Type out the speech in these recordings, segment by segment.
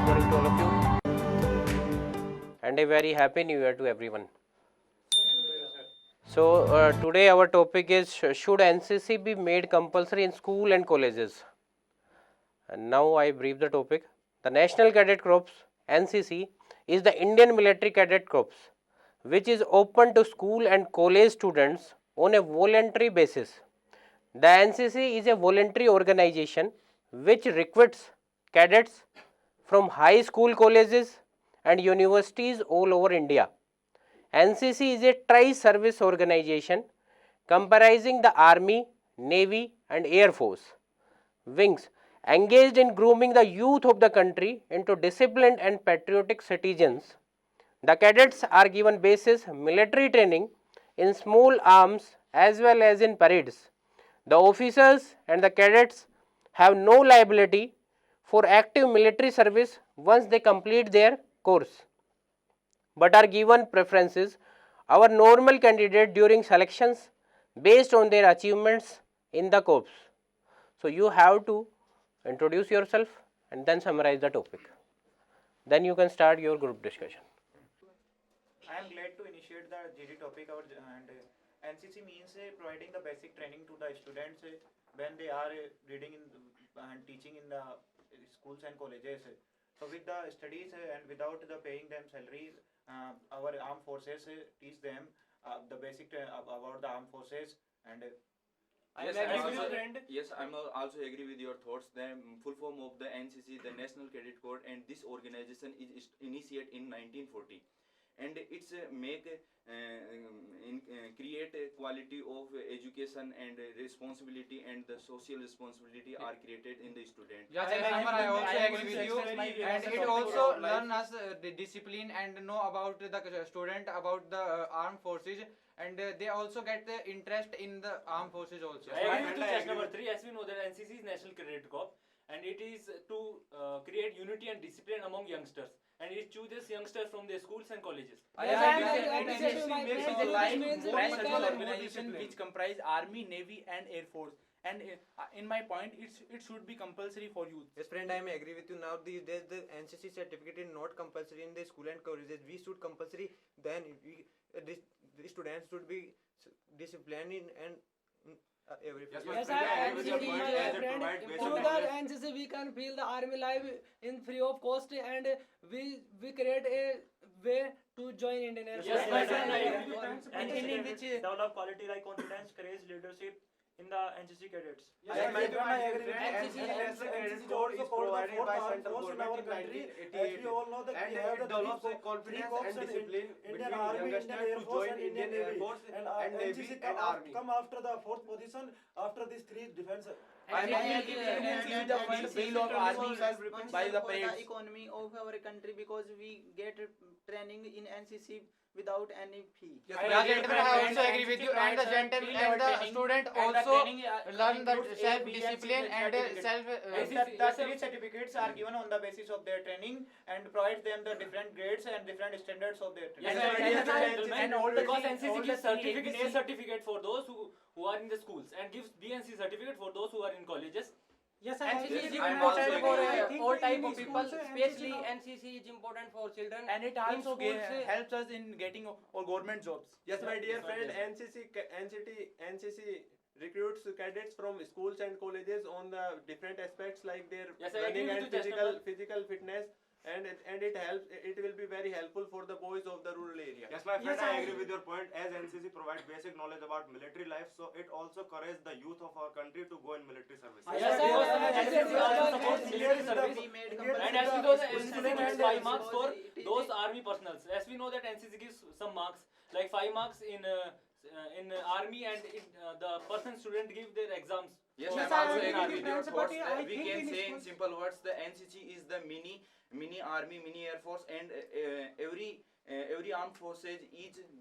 good morning to all of you, and a very happy new year to everyone. So, today our topic is should NCC be made compulsory in school and colleges? And now I brief the topic. The National Cadet Corps (NCC) is the Indian Military Cadet Corps, which is open to school and college students on a voluntary basis. The NCC is a voluntary organization which recruits cadets from high school, colleges, and universities all over India. NCC is a tri-service organization comprising the Army, Navy, and Air Force wings engaged in grooming the youth of the country into disciplined and patriotic citizens. The cadets are given basis military training in small arms as well as in parades. The officers and the cadets have no liability for active military service once they complete their course, but are given preferences our normal candidate during selections based on their achievements in the corps. So you have to introduce yourself and then summarize the topic. Then you can start your group discussion. I am glad to initiate the GD topic and NCC means providing the basic training to the students when they are reading and teaching in the schools and colleges. So with the studies and without the paying them salary, our armed forces teach them the basic about the armed forces and. Yes, I'm also agree with your thoughts. The full form of the NCC, the National Cadet Corps, and this organization is initiated in 1940, and it's create a quality of education and responsibility, and the social responsibility are created in the student. Yes, I also agree with you, and it also learn us the discipline and know about the student about the armed forces, and they also get the interest in the armed forces also. I agree with you, just number 3. As we know that NCC is National Cadet Corps, and it is to create unity and discipline among youngsters, and it chooses youngsters from their schools and colleges. Organization which comprise Army, Navy, and Air Force. And in my point, it should be compulsory for youth. Yes, friend, I am agree with you. Now these days the NCC certificate is not compulsory in the school and colleges. We should compulsory. Then the students should be disciplined in and everything. Yes, I agree with you, my friend. Through the NCC, we can feel the army life in free of cost, and we create a way to join Indian Air Force. Yes, my friend, I agree with you. And in which develop quality like confidence, courage, leadership in the NCC cadets. Yes, I agree with NCC Cadet Corps is provided by central government in 1988, we all know that and we have it the develops three confidence corps and discipline Indian between Army, youngsters Indian Air to Force, join and Indian Air Force and Navy NCC and Army. come after the 4th position after these 3 defense. I agree with NCC the first seal of army by the parades. The economy of our country, because we get training in NCC without any fee. Yes, gentlemen, I also agree with you, and the gentleman and the student also learn the self-discipline and self. The 3 certificates are given on the basis of their training and provides them the different grades and different standards of their training. And because NCC gives A certificate for those who are in the schools, and gives BNC certificate for those who are in colleges. Yes, NCC is I'm important for all type of people, especially NCC is important for children. And it also helps us in getting all government jobs. Yes, my dear friend, NCC recruits cadets from schools and colleges on the different aspects like their running and physical fitness, and it helps. It will be very helpful for the boys of the rural area. Yes, my friend, I agree with your point. As NCC provides basic knowledge about military life, so it also encourages the youth of our country to go in military service. NCC also supports military service, and as we know that NCC gives 5 marks for those army personals. As we know that NCC gives some marks, like 5 marks in army, and the person student give their exams. Yes, I'm also agree with your thoughts. We can say in simple words, the NCC is the mini army, mini air force, and every armed forces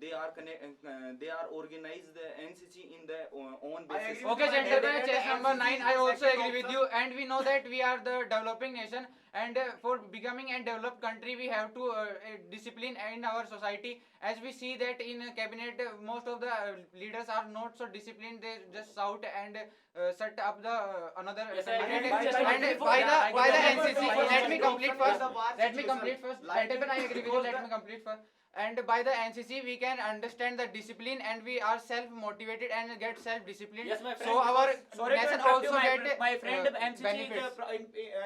they are organized the NCC in the own basis. Okay, gentlemen, chess number 9. I also agree with you, and we know that we are the developing nation, and for becoming a developed country we have to discipline in our society. As we see that in cabinet most of the leaders are not so disciplined, they just shout and set up the another Yes, I agree. candidate. By- And by- by the by- NCC, by- let me complete first. war Let me situation. complete first. Like That even I agree with you. because Let the- me complete first. And by the NCC, we can understand the discipline, and we are self-motivated and get self-disciplined. Yes, my friend, So our Sorry to nation interrupt you, also my get friend. My friend, NCC is benefits.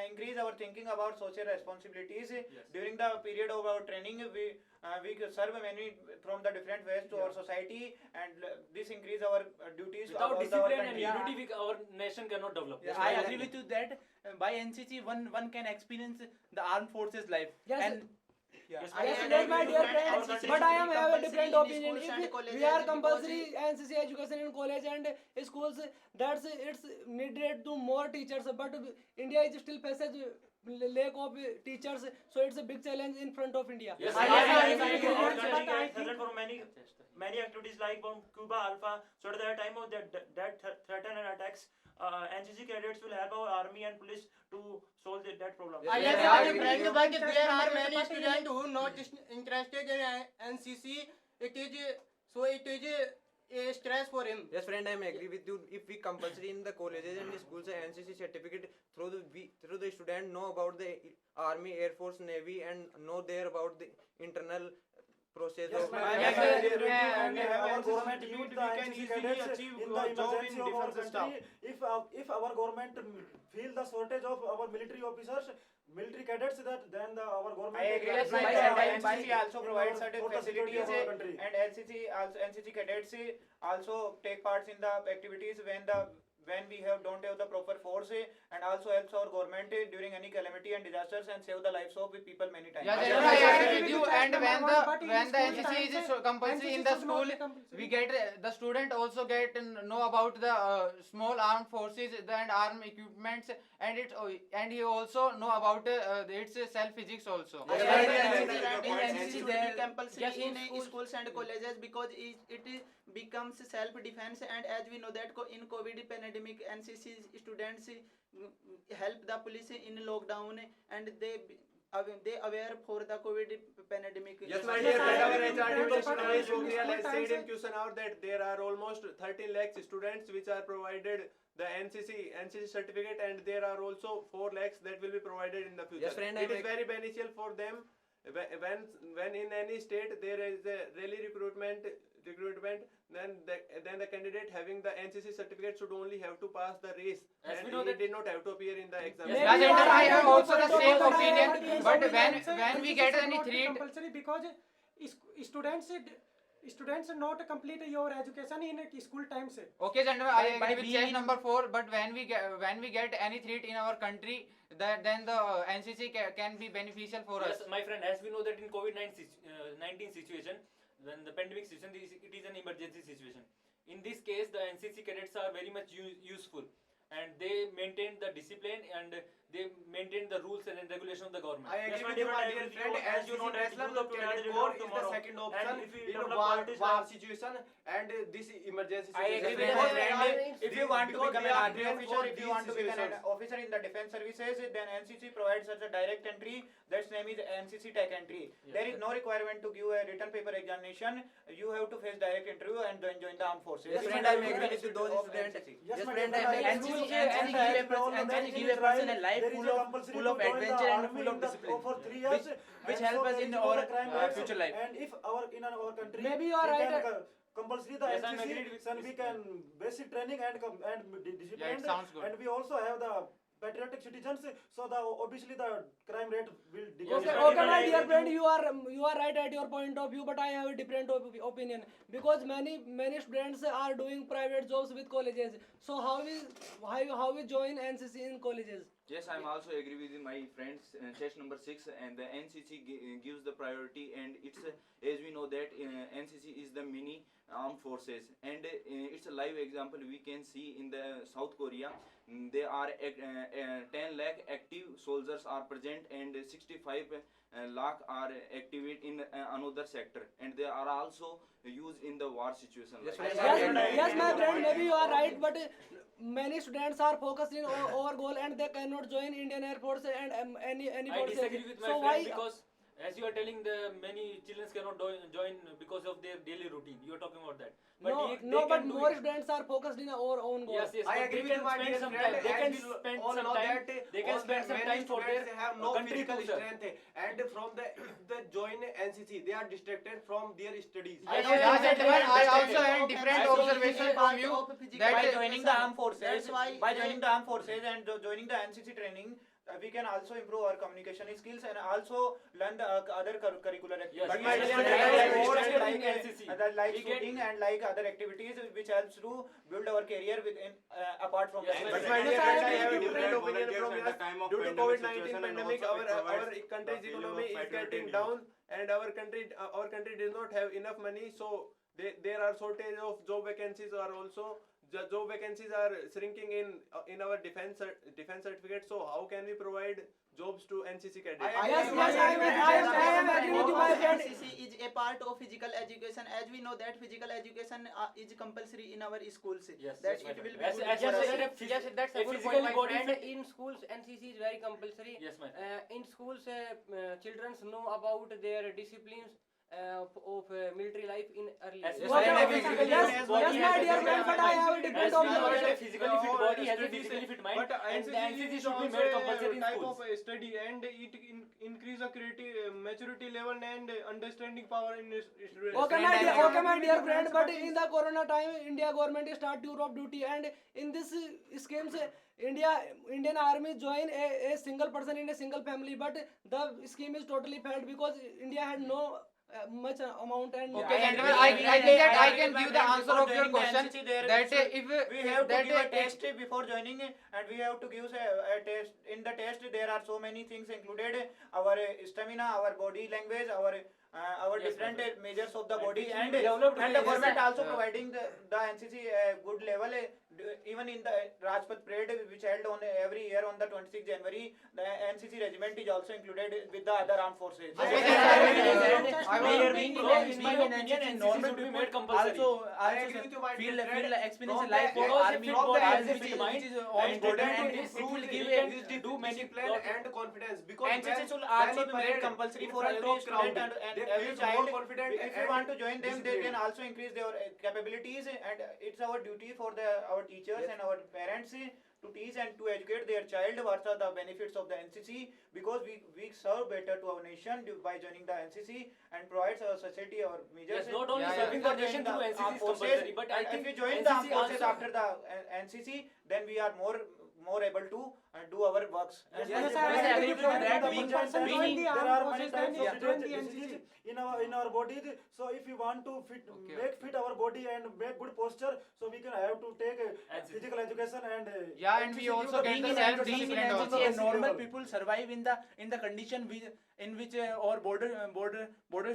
increase our thinking about social responsibilities. During the period of our training, we serve many from the different ways to our society, and this increase our duties. Without about our discipline and country. unity, our nation cannot develop. Yeah, I agree with you that by NCC one can experience the armed forces life. Yes, And yeah. I Yes, agree that's my with dear you that friend. NCC But I am should be have a compulsory different in opinion. schools and If colleges we are because compulsory NCC education in college and schools, that's it's needed to more teachers. But India is still faces lack of teachers, so it's a big challenge in front of India. Yes, I I agree. agree. Our But country I has threatened for many activities like bomb Cuba Alpha. So at the time of that threat and attacks, NCC cadets will help our army and police to solve that problem. I agree. But there are many students who not interested in NCC. It is a stress for him. Yes, friend, I am agree with you. If we compulsory in the colleges and the schools NCC certificate through the student know about the army, air force, navy, and know there about the internal process Yes, of. my Yes, friend. yes, yes, When we have our our government government youth, youth, we the can NCC easily cadets achieve in the job in emergency of our defense staff. country. If our government feel the shortage of our military officers, military cadets, then our government. I agree. will Yes, my help friend, our NCC also in provides our- certain for the security facilities, of our country. and NCC cadets also take parts in the activities when we don't have the proper force, and also helps our government during any calamity and disasters and save the lives of people many times. Yes, Yes, I yes, agree with you. yes, And yes, when the school NCC is times, so compulsory in the school, we get the student also get know about the small armed forces and armed equipments, and he also know about its self physics also. I Yes, agree yes, with yes, that yes, in yes, NCC should yes, be compulsory yes, in in schools. schools and colleges because it becomes self defense, and as we know that in COVID pandemic NCC students help the police in lockdown, and they aware for the COVID pandemic. Yes, my Yes, dear I friend, our agree with HRD that, Mr. but Ramesh in Pokhriyal has school said in times- question out that there are almost 13 lakhs students which are provided the NCC certificate, and there are also 4 lakhs that will be provided in the future. Yes, friend, it I is very beneficial for them when in any state there is a rally recruitment, then the candidate having the NCC certificate should only have to pass the race, As and we know he that- did not have to appear in the exam. Yes, Rajendra, you are I right have at your also the point of same view, but I opinion, have to but say when we get any threat. compulsory because students not complete your education in school times. Okay, gentlemen, I By agree with being change in- number 4. But when we get any threat in our country, then the NCC can be beneficial for us. Yes, my friend, as we know that in COVID-19 situation, when the pandemic situation, it is an emergency situation. In this case, the NCC cadets are very much useful, and they maintain the discipline and they maintain the rules and regulation of the government. I agree with you, my dear friend. As you know that Cadet Corps is the second option in a war situation and this emergency I situation. agree with Yes, my friend. friend. If you want to Because become they an are army trained officer, for if you these want to become an situations. officer in the defense services, then NCC provides such a direct entry. That's name is NCC Tech Entry. There is no requirement to give a written paper examination. You have to face direct interview and then join the armed forces. Yes, This friend, is I the agree with you, those of students. NCC. Yes, my friend, dear I friend, agree. NCC give a person a life full of adventure and full of discipline, for 3 years, which and help so us there in is our no crime rates. future life. And if in our country, Maybe you are we right. can, compulsory the Yes, I'm agreed NCC, with then this. we can basic training and discipline. Yeah, it sounds good. And we also have the patriotic citizens, so obviously the crime rate will decrease. Okay, Yes, okay, friend, my I dear agree. friend, you are right at your point of view, but I have a different opinion because many students are doing private jobs with colleges. So how we join NCC in colleges? Yes, I'm also agree with my friends. Chest number 6, and the NCC gives the priority, and it's as we know that NCC is the mini armed forces, and it's a live example we can see in the South Korea. There are 10 lakh active soldiers are present, and 65 lakh are active in another sector, and they are also used in the war situation. Yes, like- friend, Yes, yes, my friend, maybe you are right, but many students are focused in our goal and they cannot join Indian Air Force and any I forces. disagree with my So friend why? because as you are telling, the many children cannot join because of their daily routine. You are talking about that. But But can do more it. students are focused in our own goal. Yes, yes. I but agree they with can my spend dear some friend. time. They can As we spend all some know time. that They can all spend the some many time for their students have no country physical future. strength, and from the if they join NCC, they are distracted from their studies. Yes, gentlemen, I also have different observation from you That By that joining the armed forces, That's why by they- joining the armed forces and joining the NCC training, we can also improve our communication skills and also learn the other curricular activities. Yes, But yes, my yes, dear yes, friend, yes, I yes, have yes, more yes, like yes, NCC. like We get- shooting and like other activities which helps to build our career within apart from Yes, that. yes, But yes. my dear Yes, friend, I I have a agree. different opinion Volunteers from at the us. time of Due to pandemic COVID-19 situation and pandemic, also it our provides country's the feeling economy of is getting patriotism. down, and our country does not have enough money. So there are shortage of job vacancies. Are also job vacancies are shrinking in our defense certificate. So how can we provide jobs to NCC cadets? Yes, I am agree with you, my friend. NCC is a part of physical education. As we know that physical education is compulsory in our schools. Yes, That yes, my it will friend. be As- good as for you us. said, Yes, that's a a good physically point, my body friend. fit- In schools, NCC is very compulsory. Yes, my In schools, children know about their disciplines of military life in early Yes, age. yes, I Okay, agree okay, with you. yes, As yes, body my has a dear physically friend, fit but I mind. have a different As we know opinion. that a physically fit body has a studies, physically fit mind, But and the NCC is should be also made a compulsory in type schools. of study, and it increase the creative maturity level and understanding power in students. Okay, my dear friend, but in the corona time, India government start tour of duty, and in this schemes, Indian Army join a single person in a single family, but the scheme is totally failed because India had no much amount and. Okay, gentlemen, I think that I can give the answer of your question. That if We have to that give a test before joining, and we have to give a test. In the test, there are so many things included: our stamina, our body language, our Yes, different my measures of the And body, which will and be developed the by government NCC. also providing the NCC good level. Even in the Rajpath Parade, which held on every year on the 26th January, the NCC regiment is also included with the other armed forces. I In my opinion, NCC should be made compulsory. Also, I agree with you, my feel dear friend. experience From life the- of because army if it has a which fit is mind, on and border, to and this, it will we give can a do many discipline and confidence, because NCC when- should when also he be made parade compulsory in for front every of student crowd, and they every feel child. more confident If you and want to join them, they disciplined. can also increase their capabilities, and it's our duty for our teachers Yes. and our parents to teach and to educate their child what are the benefits of the NCC, because we serve better to our nation by joining the NCC and provides our society our measures. Yes, not only Yeah, serving Before the nation joining through the NCC armed is forces, compulsory, but I and think if we join the armed NCC forces also- after the NCC, then we are more able to do our works. Yes, I agree with that. Being- Person join being- the there armed are forces, many then types of join the diseases NCC. in our body. So if we want to make fit our body and make good posture, so we can have to take physical education and Yeah, and we also get the self-discipline also. a normal people survive in the condition in which our border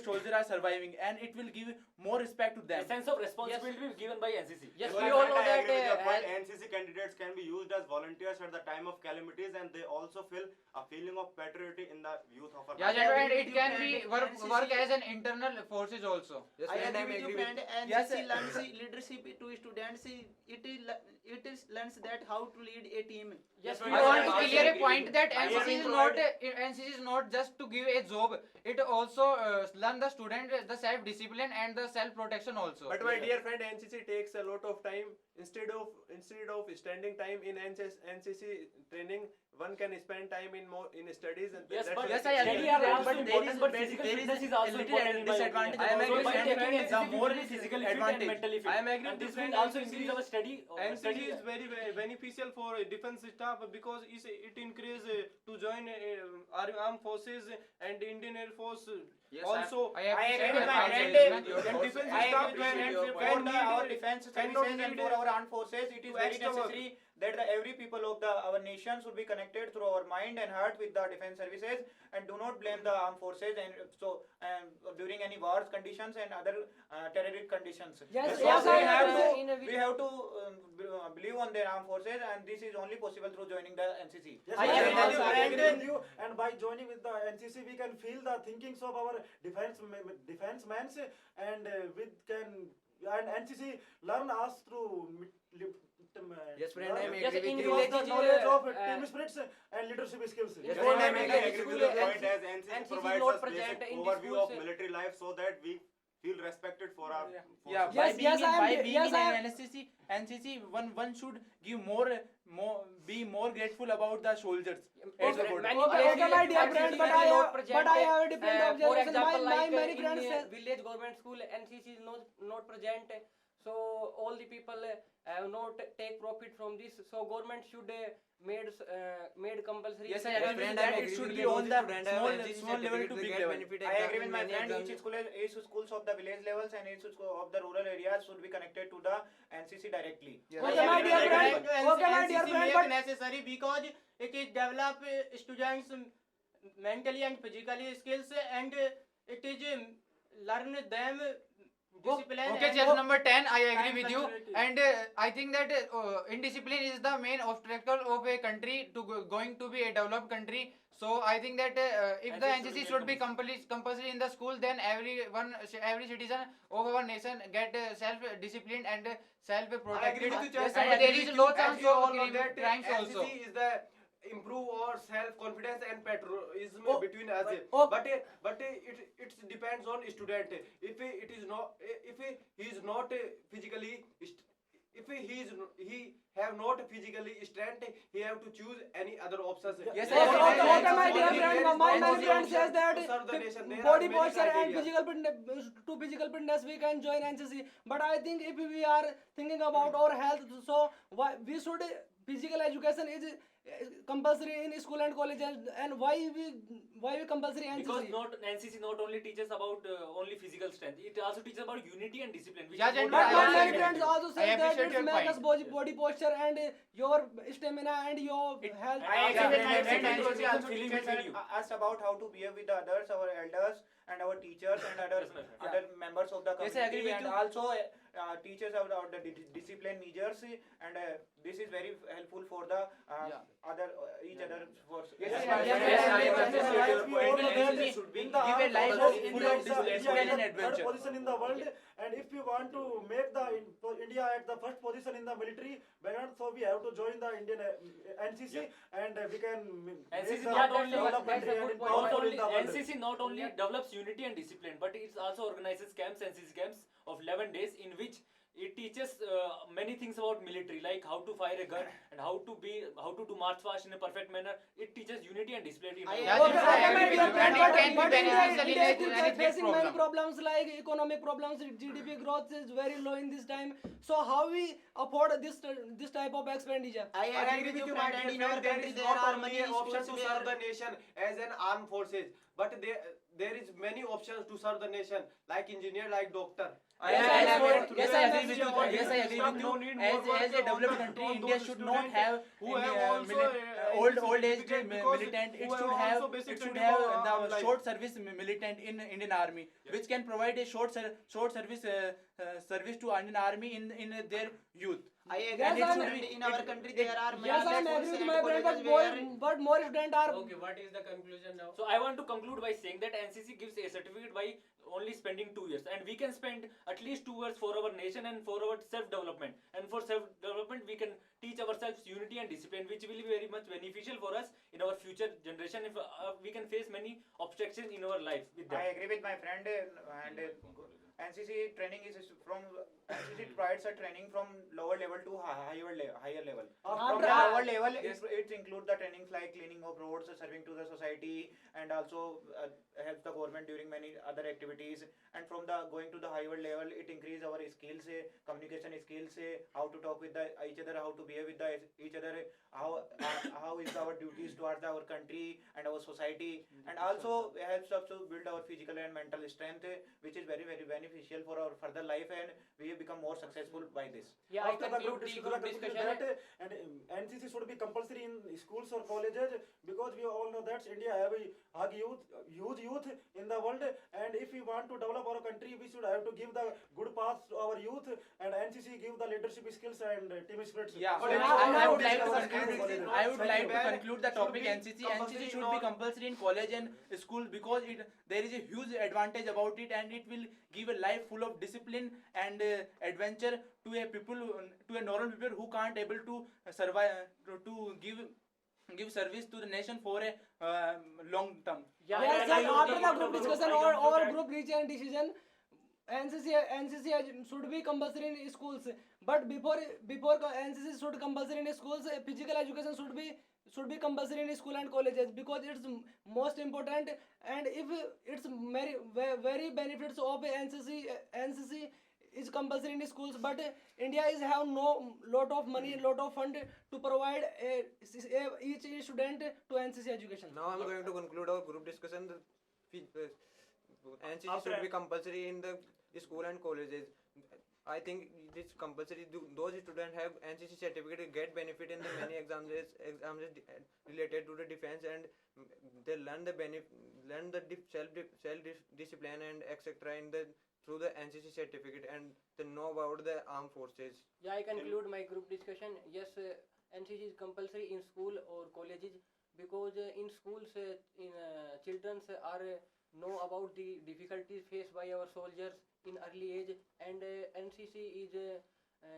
soldiers are surviving, and it will give more respect to A them. sense of responsibility is given by NCC. Yes, So we my all friend, know I that agree with your point. NCC candidates can be used as volunteers at the time of calamities, and they also feel a feeling of patriotism in the youth of our Yeah, country. gentlemen, agree it with can you, be friend. work NCC as an internal forces also. Yes, I friend, agree I'm with you, agree friend. with Yes, NCC learns leadership to students. It is learns that how to lead a team. Yes, I we want to also clear a agree point with that you. NCC is not just to give a job. It also learn the student the self-discipline and the self-protection also. But my dear friend, NCC takes a lot of time. Instead of spending time in NCC training, one can spend time in studies. And Yes, that's but why Yes, I NCC agree study are with that, also but important, but there is physical fitness is a also little important in my disadvantage. opinion. I am So agree by with taking that. NCC, The more we will be physically fit and advantage. mentally fit. I am agree And with this friend, will also NCC increase our study. NCC is very beneficial for defense staff because it increases to join armed forces and Indian Air Force. Yes, Also, I I agree with my I friend. agree with and defense I staff agree with can you. For our defense cannot services and need for our armed forces, it is to very extra work. necessary that every people of our nation should be connected through our mind and heart with the defense services, and do not blame the armed forces and so during any wars conditions and other terrorist conditions. Yes, So yes, we I have agree. to we have to believe on their armed forces, and this is only possible through joining the NCC. Yes, I I agree with you, agree friend. with you. And by joining with the NCC, we can feel the thinkings of our defensemen, and and NCC learn us through Yes, friend, I am Yes, agree in with Give you. us the villages, knowledge of uh, team spirits and leadership skills. Yes, Yes, friend, I I am agree agree with with the you. point as NCC NCC is provides not us present basic in the overview schools. of military life so that we feel respected for our Yeah, forces. by Yes, being yes, in, I am by ge- being yes, in I am- an NCC, one should give be more grateful about the soldiers. Okay, as a good. many Okay, places okay, my dear NCC friend, is but I not have- present, but I have a different for observation. example, My like many friends in say- village government school, NCC is not present. So all the people have not take profit from this. So government should made compulsory. Yes, I Yes, agree with friend, that. I It agree should with be you. on Those the student have small NCC level to certificate, they big get level. benefit I agree with my many friend. exams. Each schools of the village levels and each school of the rural areas should be connected to the NCC directly. Yes. Okay, my dear friend. Okay, my dear NCC friend, make but necessary because it is develop students mentally and physically skills and it is learn them discipline. Okay, and chess number 10, I agree time with you. punctuality. And I think that indiscipline is the main obstacle of a country to going to be a developed country. So I think that if the NCC should be compulsory in the school, then every citizen of our nation get self-disciplined and self-protected. I agree with you, Yes, Chess. and I there agree is with low you. chance As you all of know that crimes also. NCC is the improve our self-confidence and patriotism Oh, between us. oh. But it depends on student. If it is not, if he is not physically, if he have not physically strength, he have to choose any other options. Yes, Okay, I agree. okay, my dear There friend, is my no many friend option says that to serve the nation. There are body many posture and criteria. to physical fitness we can join NCC. But I think if we are thinking about our health, so why we should physical education is compulsory in school and colleges, and why we compulsory NCC? Because NCC not only teaches about only physical strength, it also teaches about unity and discipline. Which Judge is and what But I my agree many friends with. also I say that appreciate it's your make us point. body posture and your stamina and your health. I agree with my Yeah, friend yeah, because he yeah, also feeling teaches between you. us about how to behave with the others, our elders and our teachers and other Yes, my friend. other members of the Yes, community, I agree with and you. also teaches about the discipline measures, and this is very helpful for the other each other for Yes, yes, yes, my yes, friend. yes, I yes, appreciate yes, your yes, point. yes, yes, NCC yes, should be in the give a life armed full forces, of discipline and India is the adventure. third position in the world, and if we want to make India at the first position in the military, so we have to join the Indian NCC, and we can NCC make not the only development that's a and good point. Not empowerment only in the world. NCC not only develops unity and discipline, but it also organizes camps, NCC camps of 11 days, in which it teaches many things about military, like how to fire a gun and how to do march past in a perfect manner. It teaches unity and discipline. in Yeah, our- yes, I agree with you. And it can be But India beneficial in is any big facing many problem. problems like economic problems. GDP growth is very low in this time. So how we afford this type of expenditure? I agree with you, my friend. dear In our friend. There country is there not are only many an option schools to serve the where nation as an armed forces, but there is many options to serve the nation, like engineer, like doctor. Yes, I agree with you. Yes, I agree with you. No need more As a work developed on country, those India should not students have who have also old age certificate because militant. It who should have have also basic it should training have for the life. short service militant in Indian Army, which can provide a short service service to Indian Army in their youth. I agree. Yes, And it I'm- should be in our country there are many Yes, I am schools agree with and my friend, colleges but more students are. Okay, what is the conclusion now? So I want to conclude by saying that NCC gives a certificate by only spending 2 years, and we can spend at least 2 years for our nation and for our self-development. And for self-development, we can teach ourselves unity and discipline, which will be very much beneficial for us in our future generation. If we can face many obstructions in our life with I that. agree with my friend, and NCC training is from NCC provides a training from lower level to higher level. From the lower level, it includes the trainings like cleaning of roads, serving to the society, and also helps the government during many other activities. And from the going to the higher level, it increases our skills, communication skills, how to talk with each other, how to behave with each other, how is our duties towards our country and our society, and also helps us to build our physical and mental strength, which is very beneficial for our further life, and we have become more successful by this. Yeah, I After the conclude group the discussion group discussion. that and NCC should be compulsory in schools or colleges, because we all know that India have a huge youth in the world, and if we want to develop our country, we should have to give the good path to our youth, and NCC give the leadership skills and team spirit. Yeah, So I would like to NCC conclude. I would like to conclude the topic NCC. NCC should be compulsory in college and school because there is a huge advantage about it, and it will give a life full of discipline and adventure to a people, to a normal people who can't able to survive, to give service to the nation for a long term. Yes, sir. After the group discussion or group reach and decision, NCC should be compulsory in schools. But before NCC should compulsory in schools, physical education should be compulsory in school and colleges because it's most important. And if it's very benefits of NCC is compulsory in schools, but India is have no lot of money, lot of fund to provide each student to NCC education. Now I'm going to conclude our group discussion. NCC should be compulsory in the school and colleges. I think it's compulsory. Those students have NCC certificate get benefit in the many exams related to the defense, and they learn the self discipline and etc. in the through the NCC certificate, and they know about the armed forces. Yeah, I conclude my group discussion. Yes, NCC is compulsory in school or colleges because in schools, children are know about the difficulties faced by our soldiers in early age, and NCC is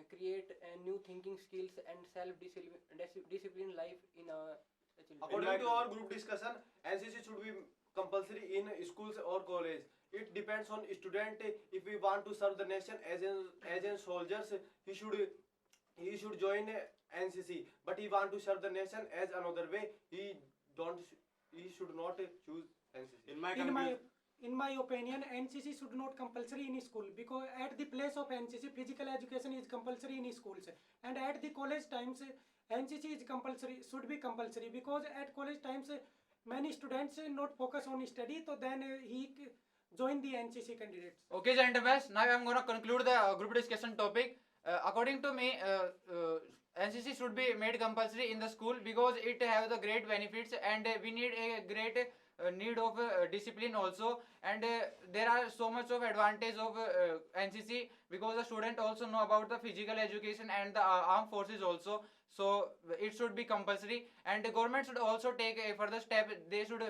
create new thinking skills and self discipline life in children. According to our group discussion, NCC should be compulsory in schools or college. It depends on student. If we want to serve the nation as in soldiers, he should join NCC. But he want to serve the nation as another way, he should not choose NCC. In my opinion, NCC should not compulsory in school because at the place of NCC, physical education is compulsory in schools, and at the college times, NCC is compulsory, should be compulsory because at college times, many students not focus on study, so then he join the NCC candidates. Okay, gentlemen, now I am going to conclude the group discussion topic. According to me, NCC should be made compulsory in the school because it have the great benefits, and we need a great need of discipline also, and there are so much of advantage of NCC because the student also know about the physical education and the armed forces also, so it should be compulsory, and the government should also take a further step. They should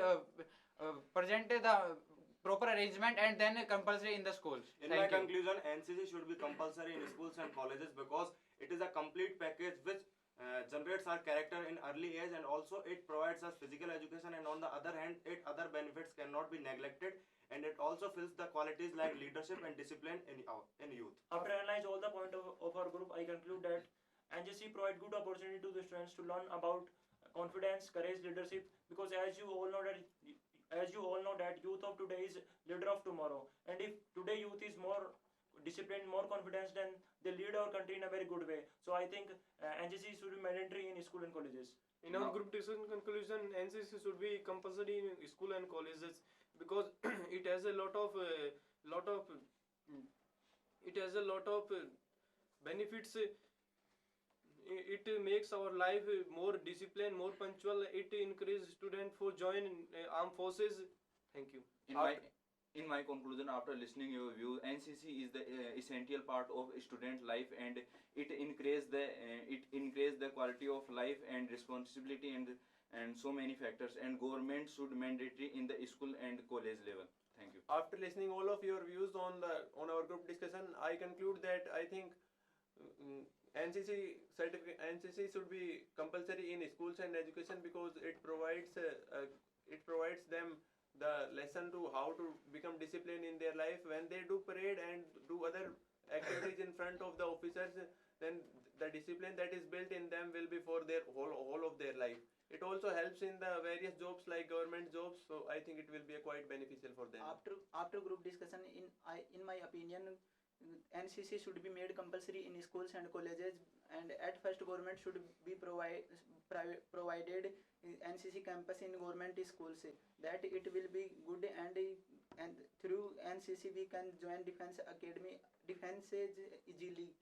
present the proper arrangement and then compulsory in the schools. In my conclusion, NCC should be compulsory in schools and colleges because it is a complete package which generates our character in early age, and also it provides us physical education, and on the other hand, other benefits cannot be neglected, and it also fills the qualities like leadership and discipline in youth. After analyze all the point of our group, I conclude that NCC provide good opportunity to the students to learn about confidence, courage, leadership, because as you all know that youth of today is leader of tomorrow, and if today youth is more disciplined, more confidence, then they lead our country in a very good way. So I think NCC should be mandatory in school and colleges. In our group discussion conclusion, NCC should be compulsory in school and colleges because it has a lot of benefits. It makes our life more disciplined, more punctual. It encourages students for join armed forces. Thank you. In my conclusion, after listening your view, NCC is the essential part of student life, and it increase the quality of life and responsibility and so many factors, and government should mandatory in the school and college level. Thank you. After listening all of your views on our group discussion, I conclude that I think NCC should be compulsory in schools and education because it provides them the lesson to how to become disciplined in their life. When they do parade and do other activities in front of the officers, then the discipline that is built in them will be for their whole of their life. It also helps in the various jobs like government jobs, so I think it will be quite beneficial for them. After group discussion, in my opinion, NCC should be made compulsory in schools and colleges, and at first government should be provided NCC campus in government schools, that it will be good, and through NCC we can join defense academy, defenses easily.